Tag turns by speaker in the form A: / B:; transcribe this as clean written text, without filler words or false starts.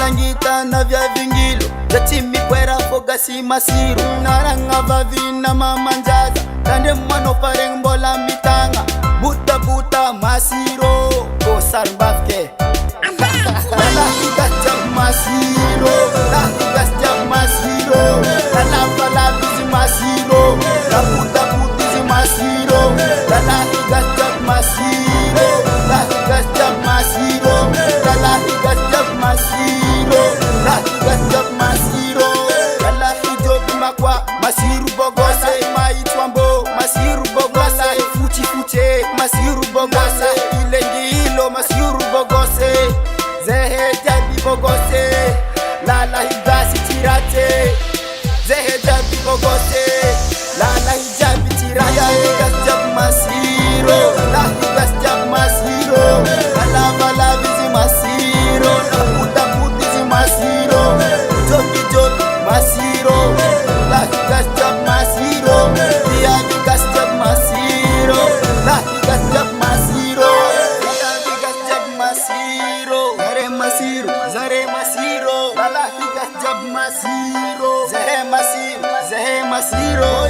A: Mangita na vya vingilo Yachimi kwera fogasi masiru Naranga vavina mamanjaza Kande mwano pareng bola mitanga Buta buta masiro Kosar mbafke Lala higasta masiro La higasta masiro Lala fala bizi masiro La buta butizi masiro Lala higasta masiro La higasta masiro Lala higasta masiro La higasta masiro Lala hijobi makwa Masiru bogose Maitwambo Masiru bogose Fuchi fuche Masiru bogose Ilengilo Masiru bogose Zehe jabi bogose Lala higasi tirate Zehe jabi bogose Lala hijabi tirate La higas jab masiro La higas jab masiro Lala vala vizi masiro La puta putizi masiro Jobi jobi masiro La higas jab masiro Dia higas jab masiro La higas jab masiro La higas jab masiro Zare masiro Lala higas jab masiro Zehe masiro